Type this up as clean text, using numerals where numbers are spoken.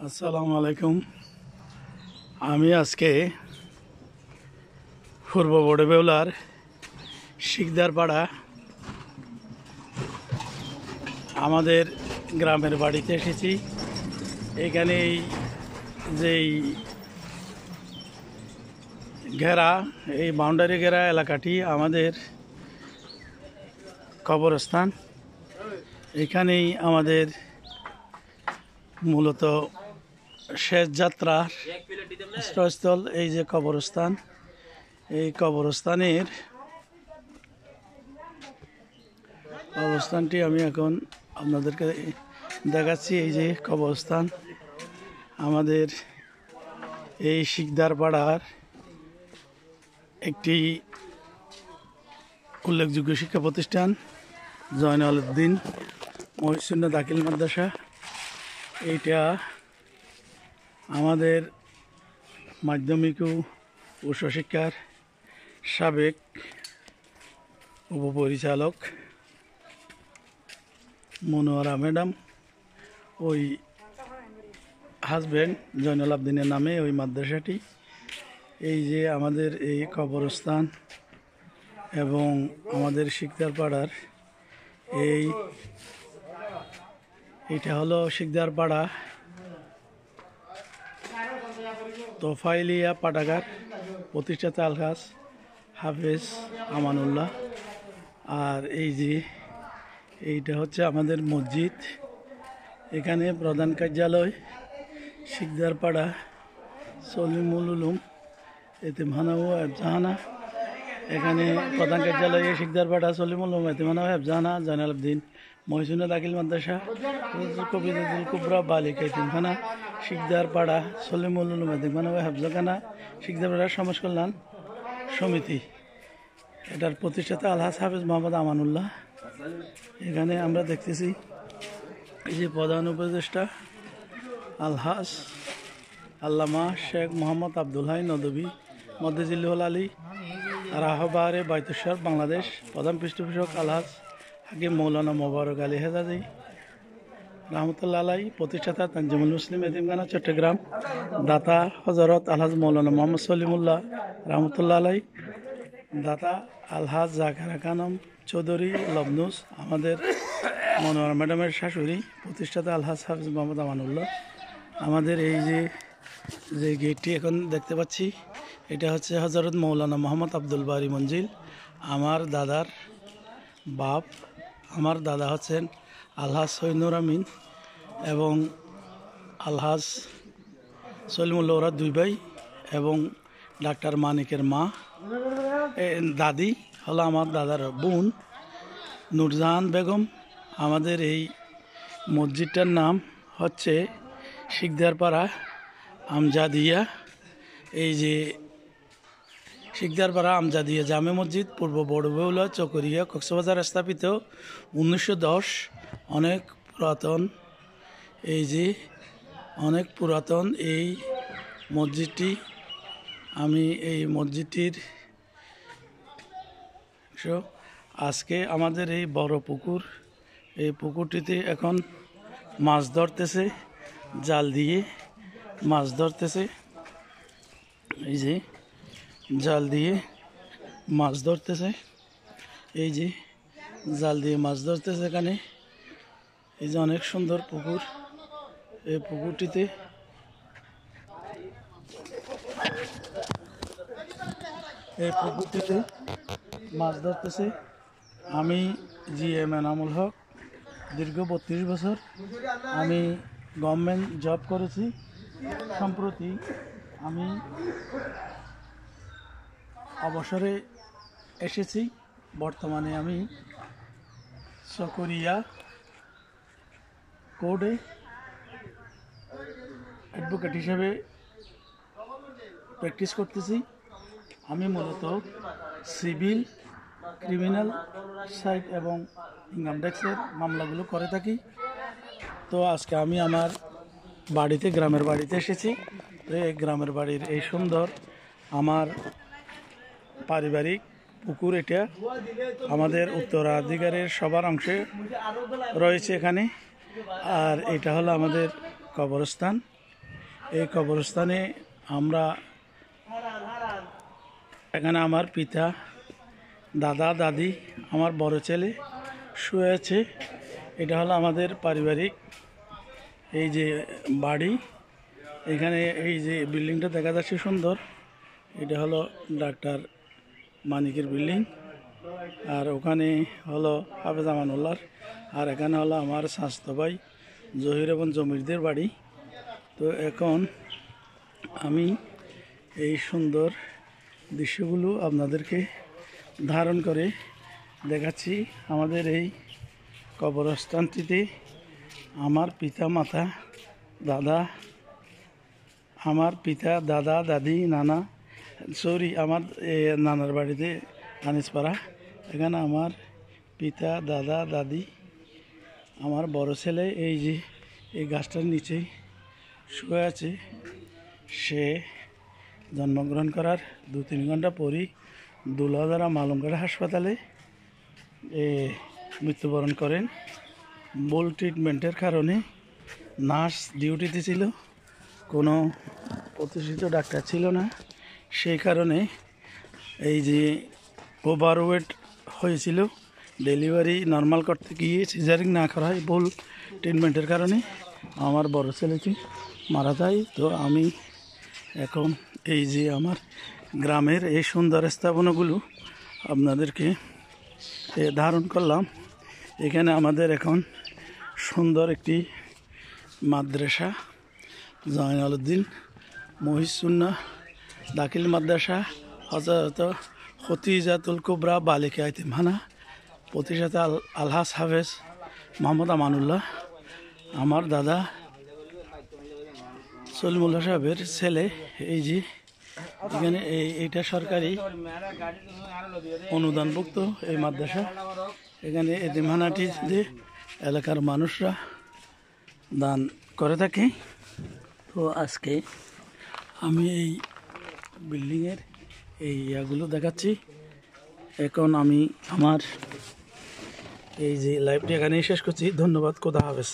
আসসালামু আলাইকুম। আমি আজকে পূর্ব বড়বেউলার শিকদারপাড়া আমাদের গ্রামের বাড়িতে এসেছি। এখানে যেই ঘেরা, এই বাউন্ডারি ঘেরা এলাকাটি আমাদের কবরস্থান। এখানেই আমাদের মূলত শেষ যাত্রার আশ্রয়স্থল। এই যে কবরস্থান, এই কবরস্থানের অবস্থানটি আমি এখন আপনাদেরকে দেখাচ্ছি। এই যে কবরস্থান আমাদের এই শিকদারপাড়ার একটি উল্লেখযোগ্য শিক্ষা প্রতিষ্ঠান, জয়নাল-উদ্দিন মহিউদ্দিন দাখিল মাদ্রাসা। এইটা আমাদের মাধ্যমিক ও উচ্চশিক্ষার সাবেক উপপরিচালক মনোয়ারা ম্যাডাম, ওই হাজব্যান্ড জয়নাল আবদিনের নামে ওই মাদ্রাসাটি। এই যে আমাদের এই কবরস্থান এবং আমাদের শিকদারপাড়ার এইটা হলো শিকদারপাড়া তোফাইলিয়া পাঠাগার, প্রতিষ্ঠাতা আলহাজ হাফেজ আমানুল্লাহ। আর এই যে এইটা হচ্ছে আমাদের মসজিদ। এখানে প্রধান কার্যালয় শিকদারপাড়া সলিমুল উলুম এতিমখানা ও হেফজাহানা। এখানে প্রধান কার্যালয় শিকদারপাড়া সলিমুল উলুম এতিমখানা ও হেফজাহানা, জয়নাল-উদ্দিন মহিউদ্দিন দাখিল মাদ্রাসা, কবিরুল কুবরা বালিকা এতিমখানা, শিকদারপাড়া সলিমুল উলুম এতিমখানা ও হেফজাখানা, শিকদারপাড়া সমাজ কল্যাণ সমিতি। এটার প্রতিষ্ঠাতা আলহাজ হাফেজ মোহাম্মদ আমানুল্লাহ। এখানে আমরা দেখতেছি এই যে প্রধান উপদেষ্টা আলহাজ আল্লামা শেখ মোহাম্মদ আব্দুল হাই নদভী মধ্যজিল্লুল আলী রাহবারে বাইতুস্বর বাংলাদেশ। প্রধান পৃষ্ঠপোষক আলহাজ হাকিম মৌলানা মোবারক আলী হেজাজি রহমতুল্লাহ আলাই। প্রতিষ্ঠাতা তানজিমুল মুসলিম এতিমখানা চট্টগ্রাম। দাতা হজরত আলহাজ মৌলানা মোহাম্মদ সলিমুল্লাহ রহমতুল্লাহ আলাই। দাতা আলহাজ জাকেরা খানম চৌধুরী লবনুস, আমাদের মনোয়ারা ম্যাডামের শাশুড়ি। প্রতিষ্ঠাতা আলহাজ হাফিজ মোহাম্মদ আমানুল্লাহ। আমাদের এই যে গেটটি এখন দেখতে পাচ্ছি, এটা হচ্ছে হজরত মৌলানা মোহাম্মদ আব্দুল বারি মঞ্জিল, আমার দাদার বাপ। আমার দাদা হচ্ছেন আলহাজ সৈনুর আমিন এবং আলহাজ সলিমুল্লাহ, ওরা দুই ভাই। এবং ডাক্তার মানিকের মা দাদি হলো আমার দাদার বোন নুরজাহান বেগম। আমাদের এই মসজিদটার নাম হচ্ছে শিকদারপাড়া আমজাদিয়া। এই যে শিকদারপাড়া আমজাদিয়া জামে মসজিদ, পূর্ব বড়বেউলা চকরিয়া কক্সবাজার স্থাপিত 1910। অনেক পুরাতন, এই যে অনেক পুরাতন এই মসজিদটি। আমি এই মসজিদটির আজকে আমাদের এই বড় পুকুর, এই পুকুরটিতে এখন মাছ ধরতেছে, জাল দিয়ে মাছ ধরতেছে। এই যে জাল দিয়ে মাছ ধরতেছে, এই যে জাল দিয়ে মাছ ধরতেছে এখানে। এই যে অনেক সুন্দর পুকুর, এই পুকুরটিতে মাছ ধরতেছে। আমি GM এনামুল হক, দীর্ঘ 32 বছর আমি গভর্নমেন্ট জব করেছি। সম্প্রতি আমি অবসরে এসেছি। বর্তমানে আমি চকরিয়া কোর্টে অ্যাডভোকেট হিসেবে প্র্যাকটিস করতেছি। আমি মূলত সিভিল, ক্রিমিনাল সাইড এবং ইনকাম ট্যাক্সের মামলাগুলো করে থাকি। তো আজকে আমি আমার বাড়িতে, গ্রামের বাড়িতে এসেছি। এই গ্রামের বাড়ির এই সুন্দর আমার পারিবারিক পুকুর, এটা আমাদের উত্তরাধিকারের সবার অংশে রয়েছে এখানে। আর এটা হলো আমাদের কবরস্থান। এই কবরস্থানে আমরা এখানে আমার পিতা, দাদা, দাদি, আমার বড় ছেলে শুয়ে আছে। এটা হলো আমাদের পারিবারিক এই যে বাড়ি। এখানে এই যে বিল্ডিংটা দেখা যাচ্ছে সুন্দর, এটা হলো ডাক্তার মানিকের বিল্ডিং। আর ওখানে হলো হাফেজ আমানুল্লাহর। আর এখানে হলো আমার স্বাস্থ্য ভাই জহির এবং জমিরদের বাড়ি। তো এখন আমি এই সুন্দর দৃশ্যগুলো আপনাদেরকে ধারণ করে দেখাচ্ছি। আমাদের এই কবরস্থানটিতে আমার পিতা মাতা দাদা, আমার পিতা দাদা দাদি নানা, আমার নানার বাড়িতে আনিসপাড়া। এখানে আমার পিতা দাদা দাদি, আমার বড় ছেলে এই যে এই গাছটার নিচেই শুয়ে আছে। সে জন্মগ্রহণ করার 2-3 ঘন্টা পরই দুলাধারা মালুমঘাট হাসপাতালে মৃত্যুবরণ করেন। ভুল ট্রিটমেন্টের কারণে নার্স ডিউটিতে ছিল, কোনো প্রতিষ্ঠিত ডাক্তার ছিল না। সেই কারণে এই যে ওভারওয়েট হয়েছিল, ডেলিভারি নর্মাল করতে গিয়ে সিজারিং না করা হয় ভুল ট্রিটমেন্টের কারণে আমার বড় ছেলেটি মারা যায়। তো আমি এখন এই যে আমার গ্রামের এই সুন্দর স্থাপনাগুলো আপনাদেরকে ধারণ করলাম। এখানে আমাদের এখন সুন্দর একটি মাদ্রাসা, জয়নালউদ্দিন মহিসুন্নাহ দাখিল মাদ্রাসা, হযরত খতিজাতুল কুবরা বালিকা ইয়াতিমখানা, প্রতিষ্ঠাতা আলহাজ হাফেজ মোহাম্মদ আমানুল্লাহ, আমার দাদা সলিমুল্লাহ সাহেবের ছেলে। এই যে এখানে এইটা সরকারি অনুদানভুক্ত এই মাদ্রাসা। এখানে এতিমখানাটিতে এলাকার মানুষরা দান করে থাকে। তো আজকে আমি এই বিল্ডিংয়ের এই ইয়াগুলো দেখাচ্ছি। এখন আমি আমার এই যে লাইভটি এখানেই শেষ করছি। ধন্যবাদ, খোদা হাফেজ।